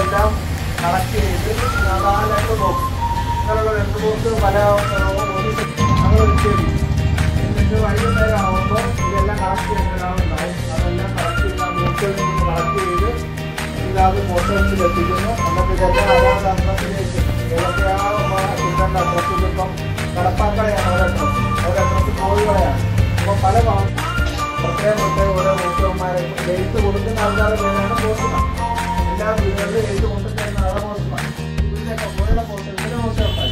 ലെറ്ററുകളെല്ലാം collect ചെയ്ത് ആ 2 box അങ്ങനെയുള്ള 2 ബോക്സ് പല അങ്ങനെ വെച്ചേക്കും. എന്നിട്ട് വൈകുന്നേരം ആകുമ്പോൾ ഇതെല്ലാം കളക്ട് ചെയ്തിടാവുന്നതാവും. അതെല്ലാം കളക്ട് ചെയ്ത് ആ ബോക്സുകളിൽ നിന്ന് കളക്ട് ചെയ്ത് ഇതാത് പോസ്റ്റ് ഓഫീസിൽ എത്തിക്കുന്നു. എന്നിട്ട് ഇതെല്ലാം അതാത് അഡ്രസ്സിലേക്ക് ഏതൊക്കെയാണ് കിട്ടേണ്ട അഡ്രസ്സ്. ഇതിപ്പം കടപ്പാക്കടയാണ് ഒരഡ്രസ്സ് കോഴികളെയാണ്. അപ്പോൾ പല പ്രത്യേകം ഓരോ പോസ്റ്റർമാരെ എഴുത്ത് കൊടുക്കുന്ന ആൾക്കാരുടെ പേരാണ് പോസ്റ്റർമാർ. എല്ലാ വീടുകളിലും എഴുത്ത് കൊണ്ടുതരുന്ന ആളെ പോസ്റ്റർമാർ. ഇതിൻ്റെയൊക്കെ കോഴിയുടെ പോസ്റ്റർമാർ.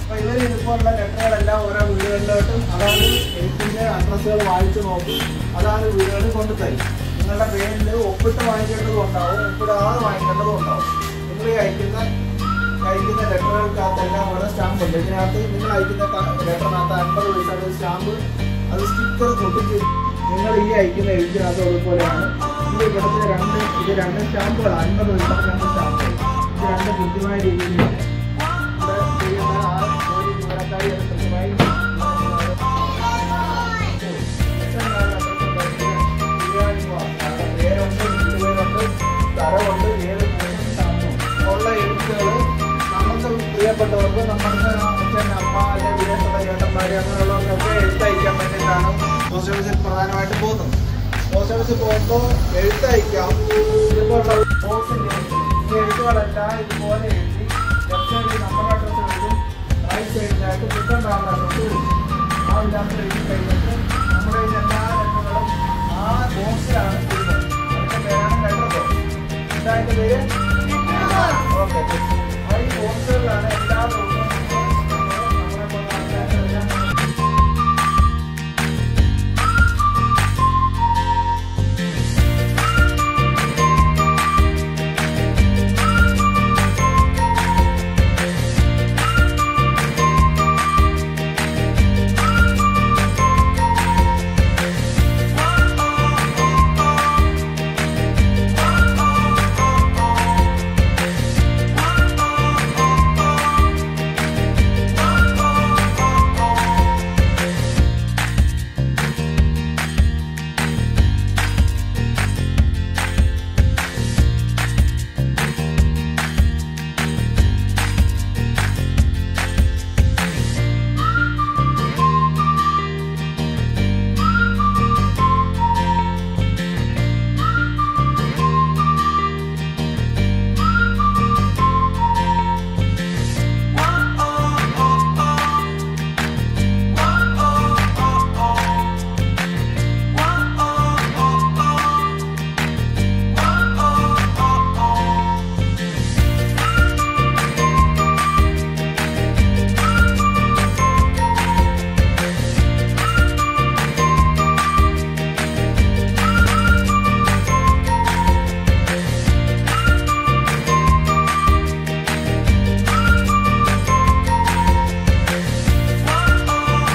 അപ്പോൾ ഇവർ ഇതുപോലുള്ള ലെറ്ററുകളെല്ലാം ഓരോ വീടുകളിലോട്ടും അതായത് എഴുത്തിൻ്റെ അഡ്രസ്സുകൾ വായിച്ച് നോക്കി അതാണ് വീടുകളിൽ കൊണ്ടുതരും. നിങ്ങളുടെ പേരിൽ ഒപ്പിട്ട് വാങ്ങിക്കേണ്ടതും ഉണ്ടാവും, ഒപ്പിടാതെ വാങ്ങിക്കേണ്ടതും ഉണ്ടാവും. നിങ്ങൾ അയക്കുന്ന ലെറ്ററുകൾക്കകത്തെല്ലാം ഓരോ സ്റ്റാമ്പുണ്ട്. ഇതിനകത്ത് നിങ്ങൾ അയക്കുന്ന ലെറ്ററിനകത്ത് 50 പൈസയുടെ സ്റ്റാമ്പ് അത് സ്റ്റിക്കർ ഒട്ടിച്ച് നിങ്ങൾ ഈ അയക്കുന്ന എഴുതിനകത്ത് അതുപോലെയാണ്. ഇത് ഇവിടുത്തെ 2 സ്റ്റാമ്പുകളാണ്. 50 പൈസ 2 സ്റ്റാമ്പുകൾ. ഇത് 2 കൃത്യമായ രീതിയിൽ ഇവിടെ ചെയ്യുന്ന ആ ജോലി ജീവനക്കാരി കൃത്യമായി പേരുണ്ട്, വീട്ടുപേരുണ്ട്, സ്ഥലമുണ്ട്, ഏത് ഉള്ള എഴുത്തുകൾ നമുക്ക് പ്രിയപ്പെട്ടവർക്ക് നമ്മൾക്ക് അച്ഛൻ അമ്മ അല്ലെങ്കിൽ വിദേശത്തുള്ള ചേട്ടന്മാർ അങ്ങനെയുള്ളവർക്കൊക്കെ എഴുത്തയക്കാൻ വേണ്ടിയിട്ടാണ് പോസ്റ്റ് ഓഫീസിൽ പ്രധാനമായിട്ട് പോകുന്നത്. പോസ്റ്റ് ഓഫീസിൽ പോകുമ്പോൾ എഴുത്തയക്കാം. ഇതുപോലുള്ള ബോക്സിൻ്റെ എഴുത്തുകളെല്ലാം ഇതുപോലെ എഴുതി ലെഫ്റ്റ് സൈഡിൽ നമ്മുടെ അഡ്രസ്സ് എഴുതും, റൈറ്റ് സൈഡിലായിട്ട് കിട്ടേണ്ട അഡ്രസ്സ് എഴുതും. ആ വിലാസം എഴുതി കഴിഞ്ഞിട്ട് നമ്മുടെ എല്ലാ ലെറ്ററുകളും ആ ബോക്സിലാണ് എഴുതുന്നത്. അതിൻ്റെ പേരാണ് ലെറ്റർ ബോക്സ്. ഇതിൻ്റെ പേര് ഓക്കെ. ആ ഈ ബോക്സുകളിലാണ് എല്ലാ ദിവസവും